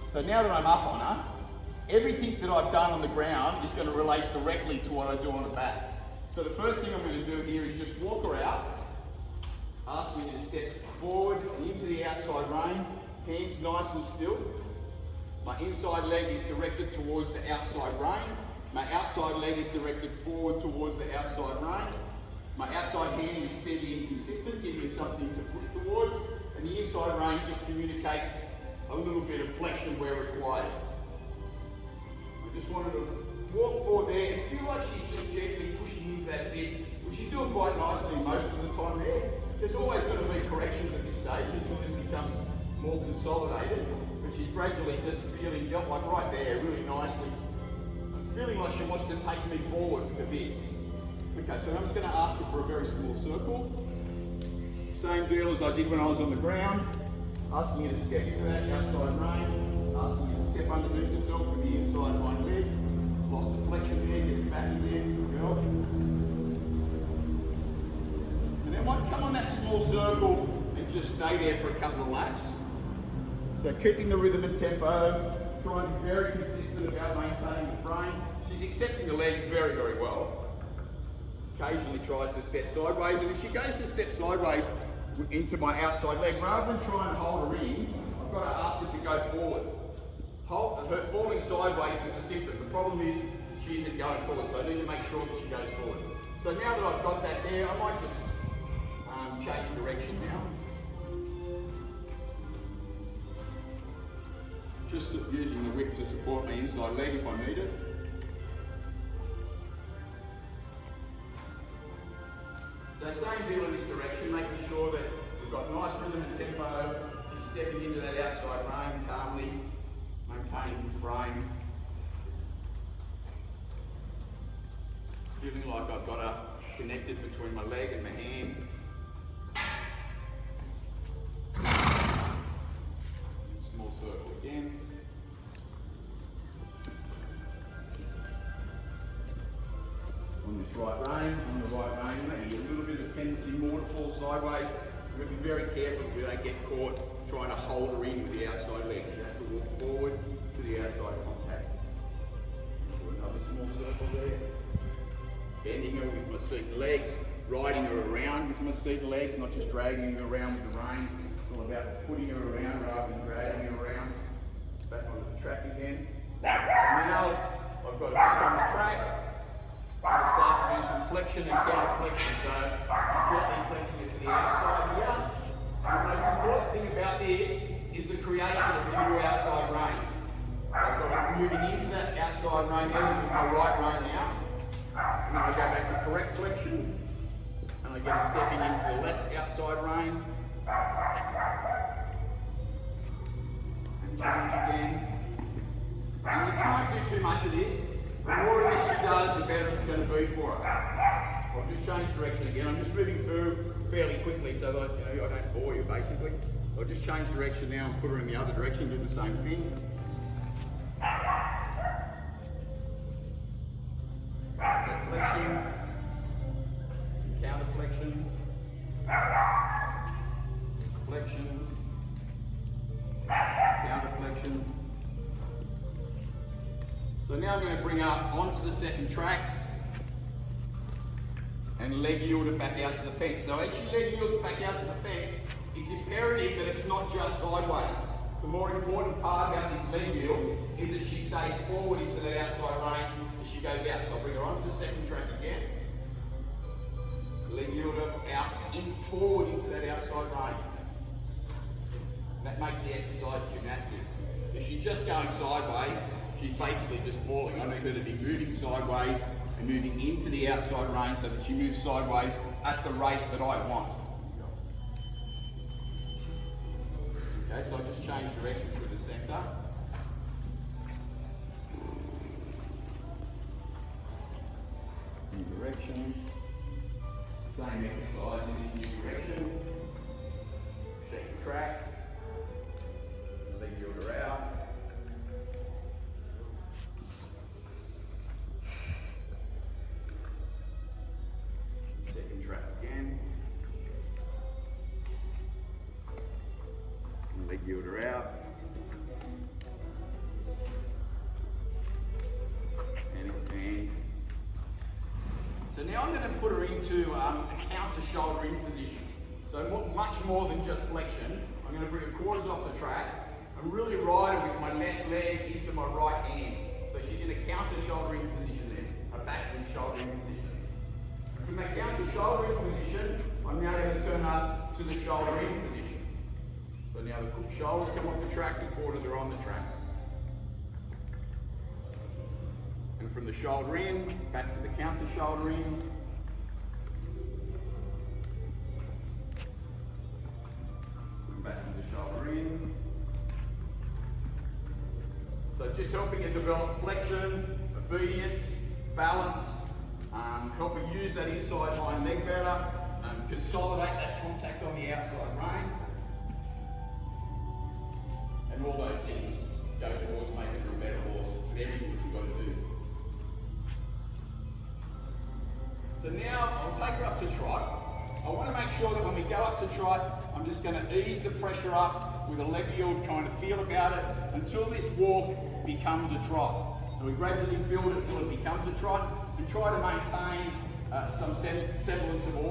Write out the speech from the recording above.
So now that I'm up on her, everything that I've done on the ground is going to relate directly to what I do on the back. So the first thing I'm going to do here is just walk her out, asking her to step forward and into the outside rein, hands nice and still. My inside leg is directed towards the outside rein. My outside leg is directed forward towards the outside rein. My outside hand is steady and consistent, giving me something to push towards. And the inside rein just communicates a little bit of flexion where required. I just wanted to walk forward there and feel like she's just gently pushing into that bit, which she's doing quite nicely most of the time there. There's always going to be corrections at this stage until this becomes more consolidated, but she's gradually just feeling like right there really nicely. I'm feeling like she wants to take me forward a bit. Okay, so I'm just going to ask her for a very small circle. Same deal as I did when I was on the ground, asking you to step into that outside rein, asking you to step underneath yourself with the inside of my leg. Lost the flexion there, get it back again, good girl. And then might come on that small circle and just stay there for a couple of laps. So keeping the rhythm and tempo, trying to be very consistent about maintaining the frame. She's accepting the leg very, very well. Occasionally tries to step sideways, and if she goes to step sideways into my outside leg, rather than try and hold her in, I've got to ask her to go forward. Her falling sideways is a symptom. The problem is she isn't going forward, so I need to make sure that she goes forward. So now that I've got that there, I might just change direction now. Just using the whip to support my inside leg if I need it. So same deal in this direction, making sure that we've got nice rhythm and tempo. She's stepping into that outside rein calmly, maintaining the frame. Feeling like I've got her connected between my leg and my hand. Small circle again. On this right rein, maybe a little bit of tendency more to fall sideways. We've got to be very careful that we don't get caught trying to hold her in with the outside legs. You have to walk forward to the outside contact. Another small circle there. Bending her with my seat legs, riding her around with my seat legs, not just dragging her around with the rein. It's all about putting her around rather than dragging her around. Back onto the track again. Now I've got to back on the track. I'm going to start to do some flexion and counter flexion. So I'm gently flexing it to the outside here. And the most important thing about this is the creation of the new outside rein. I've got it moving into that outside rein there, which is my right rein now. And then I go back to correct flexion. And I get a stepping into the left outside rein. And change again. And you can't do too much of this. The more of this she does, the better it's going to be for her. I'll just change direction again. I'm just moving through fairly quickly so that I don't bore you basically. I'll just change direction now and put her in the other direction, do the same thing. So flexion, counter flexion, flexion, counter flexion. So now I'm going to bring her onto the second track and leg yield it back out to the fence. So as she leg yields back out to the fence, it's imperative that it's not just sideways. The more important part about this leg yield is that she stays forward into that outside rein as she goes out. So I'll bring her onto the second track again. Leg yield her out, in forward into that outside rein. That makes the exercise gymnastic. If she's just going sideways, she's basically just falling. I need her to be moving sideways and moving into the outside rein so that she moves sideways at the rate that I want. Okay, so I'll just change direction through the centre. New direction. Same exercise in this new direction. Second track. Leg yielder out. Second track again. Leg yielder out. So now I'm going to put her into a counter shoulder in position. So much more than just flexion. I'm going to bring her quarters off the track and really ride her with my left leg into my right hand. So she's in a counter shoulder in position there, a backward shoulder in position. And from that counter shoulder in position, I'm now going to turn up to the shoulder in position. So now the shoulders come off the track, the quarters are on the track. And from the shoulder in, back to the counter shoulder in. And back to the shoulder in. So just helping you develop flexion, obedience, balance, help you use that inside hind leg better, consolidate that contact on the outside rein. And all those things go towards making her a better horse with everything you've got to do. So now I'll take her up to trot. I want to make sure that when we go up to trot, I'm just going to ease the pressure up with a leg yield, trying to feel about it until this walk becomes a trot. So we gradually build it till it becomes a trot and try to maintain some semblance of order.